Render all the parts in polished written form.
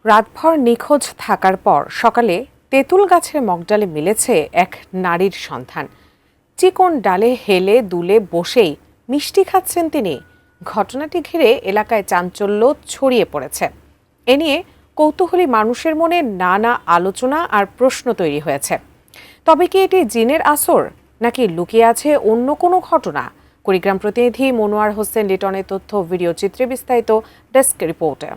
রাতভর নিখোঁজ থাকার পর সকালে তেঁতুল গাছের মগডালে মিলেছে এক নারীর সন্ধান। চিকন ডালে হেলে দুলে বসেই মিষ্টি খাচ্ছেন তিনি। ঘটনাটি ঘিরে এলাকায় চাঞ্চল্য ছড়িয়ে পড়েছে। এ নিয়ে কৌতূহলী মানুষের মনে নানা আলোচনা আর প্রশ্ন তৈরি হয়েছে। তবে কি এটি জিনের আসর, নাকি লুকিয়ে আছে অন্য কোনো ঘটনা? কুড়িগ্রাম প্রতিনিধি মনোয়ার হোসেন লিটনের তথ্য ভিডিও চিত্রে বিস্তারিত ডেস্ক রিপোর্টে।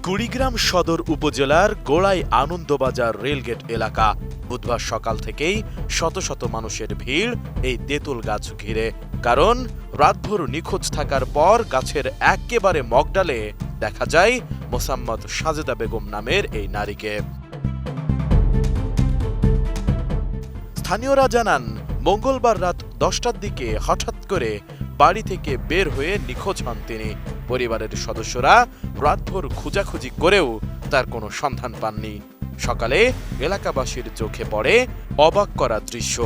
কুড়িগ্রাম সদর উপজেলার গোড়াই আনন্দবাজার রেলগেট এলাকা। বুধবার সকাল থেকেই শত শত মানুষের ভিড় এই তেঁতুল গাছ ঘিরে। কারণ রাতভর নিখোঁজ থাকার পর গাছের একেবারে মগডালে দেখা যায় মোসাম্মদ সাজেদা বেগম নামের এই নারীকে। স্থানীয়রা জানান, মঙ্গলবার রাত 10টার দিকে হঠাৎ করে বাড়ি থেকে বের হয়ে নিখোঁজ হন তিনি। পরিবারের সদস্যরা রাতভর খোঁজাখুঁজি করেও তার কোনো সন্ধান পাননি। সকালে এলাকাবাসীর চোখে পড়ে অবাক করা দৃশ্য।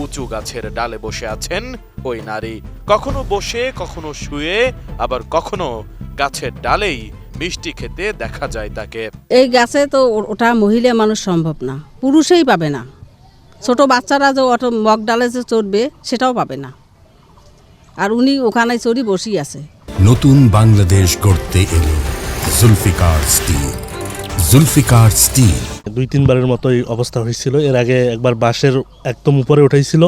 উঁচু গাছের ডালে বসে আছেন ওই নারী, কখনো বসে, কখনো শুয়ে, আবার কখনো গাছের ডালেই মিষ্টি খেতে দেখা যায় তাকে। এই গাছে তো ওটা মহিলা মানুষ সম্ভব না, পুরুষই পাবে না। ছোট বাচ্চারা যে অটো মগ ডালে যে চড়বে সেটাও পাবে না, আর উনি ওখানে চড়ি বসেই আছে। নতুন বাংলাদেশ গড়তে এলো জুলফিকার স্টিল। জুলফিকার স্টিল 2-3 বারের মতো এই অবস্থা হয়েছিল। এর আগে একবার বাঁশের একদম উপরে উঠাইছিল,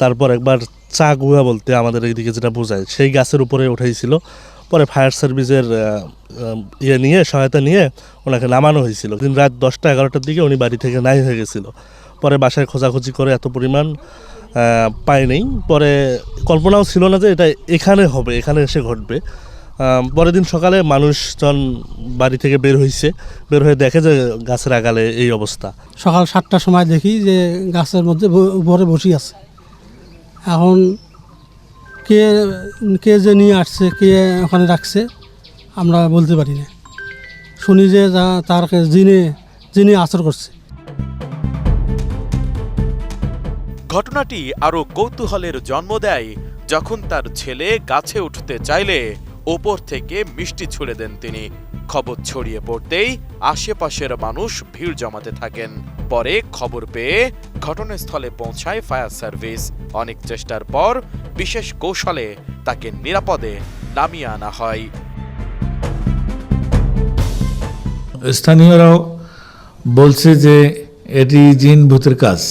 তারপর একবার চা গুয়া বলতে আমাদের এইদিকে যেটা বোঝায় সেই গাছের উপরে উঠাইছিল। পরে ফায়ার সার্ভিসের সহায়তা নিয়ে ওনাকে নামানো হয়েছিল। দিন রাত 10টা-11টার দিকে উনি বাড়ি থেকে নাই হয়ে গেছিল। পরে বাসায় খোঁজাখুঁজি করে এত পরিমাণ পায় নেই। পরে কল্পনাও ছিল না যে এটা এখানে হবে, এখানে এসে ঘটবে। পরের দিন সকালে মানুষজন বাড়ি থেকে বের হয়ে দেখে যে গাছের আগালে এই অবস্থা। সকাল 7টার সময় দেখি যে গাছের মধ্যে উপরে বসে আছে। এখন কে যে নিয়ে আসছে, কে ওখানে রাখছে আমরা বলতে পারি না। শুনি যে তার জিনে আসর করছে। ঘটনাটি আরো কৌতূহলের জন্ম দেয় যখন তার ছেলে গাছে উঠতে চাইলে ওপর থেকে মিষ্টি ছুড়ে দেন তিনি। খবর ছড়িয়ে পড়তেই আশেপাশের মানুষ ভিড় জমাতে থাকেন। পরে খবর পেয়ে ঘটনাস্থলে পৌঁছায় ফায়ার সার্ভিস। অনেক চেষ্টার পর বিশেষ কৌশলে তাকে নিরাপদে নামিয়ে আনা হয়। স্থানীয়রাও বলছে যে এটি জিন ভূতের কাজ।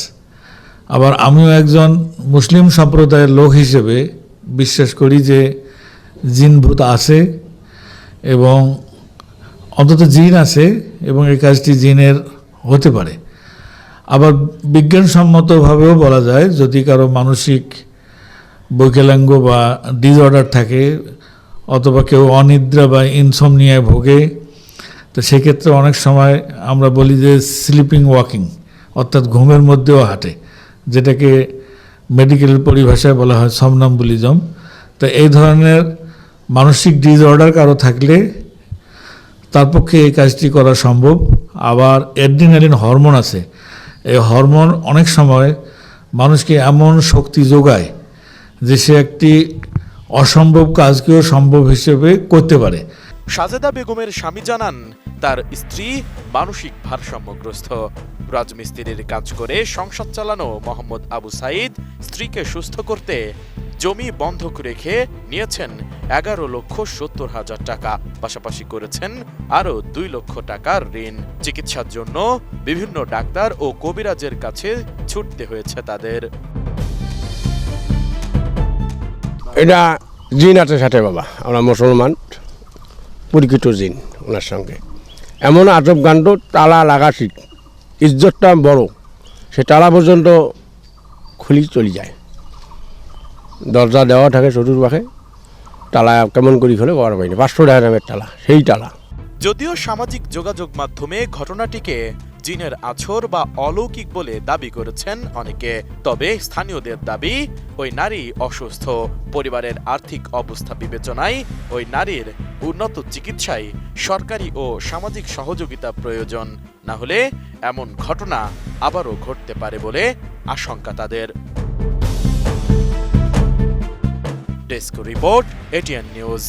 আবার আমিও একজন মুসলিম সম্প্রদায়ের লোক হিসেবে বিশ্বাস করি যে জিন ভূত আছে এবং অন্তত জিন আছে এবং এই কাজটি জিনের হতে পারে। আবার বিজ্ঞানসম্মতভাবেও বলা যায়, যদি কারো মানসিক বৈকলাঙ্গ বা ডিসঅর্ডার থাকে অথবা কেউ অনিদ্রা বা ইনসমনিয়ায় ভোগে, তো সেক্ষেত্রে অনেক সময় আমরা বলি যে স্লিপিং ওয়াকিং, অর্থাৎ ঘুমের মধ্যেও হাঁটে, যেটাকে মেডিকেল পরিভাষায় বলা হয় সমনাম্বুলিজম। তো এই ধরনের মানসিক ডিসঅর্ডার কারো থাকলে তার পক্ষে এই কাজটি করা সম্ভব। আবার অ্যাড্রিনালিন হরমোন আছে, এই হরমোন অনেক সময় মানুষকে এমন শক্তি যোগায় যে সে একটি অসম্ভব কাজকেও সম্ভব হিসেবে করতে পারে। সাজেদা বেগমের স্বামী জানান, তার স্ত্রী মানসিক ভারসাম্যগ্রস্ত। রাজমিস্ত্রির কাজ করে সংসার চালানো মোহাম্মদ আবু সাইদ স্ত্রীকে সুস্থ করতে জমি বন্ধক রেখে নিয়েছেন 11,70,000 টাকা। পাশাপাশি করেছেন আরও 2 লক্ষ টাকার ঋণ। চিকিৎসার জন্য বিভিন্ন ডাক্তার ও কবিরাজের কাছে ছুটতে হয়েছে তাদের। এটা জিন আছে সাথে বাবা, আমরা মুসলমান পরিচিত জিন ওনার সঙ্গে। এমন আজব কাণ্ড, তালা লাগাছি, ইজ্জতটা বড়, সে তালা পর্যন্ত খুলি চলে যায়। দরজা দেওয়া থাকে চতুর্পাশে, তালা কেমন করি খোলে করা পাইনি। 500 টাকা দামের তালা, সেই তালা। যদিও সামাজিক যোগাযোগ মাধ্যমে ঘটনাটিকে জিনের আছর বা অলৌকিক বলে দাবি করেছেন অনেকে, তবে স্থানীয়দের দাবি ওই নারী অসুস্থ। পরিবারের আর্থিক অবস্থা বিবেচনায় ওই নারীর উন্নত চিকিৎসায় সরকারি ও সামাজিক সহযোগিতা প্রয়োজন। না হলে এমন ঘটনা আবারও ঘটতে পারে বলে আশঙ্কা তাদের। Desk report, ATN news.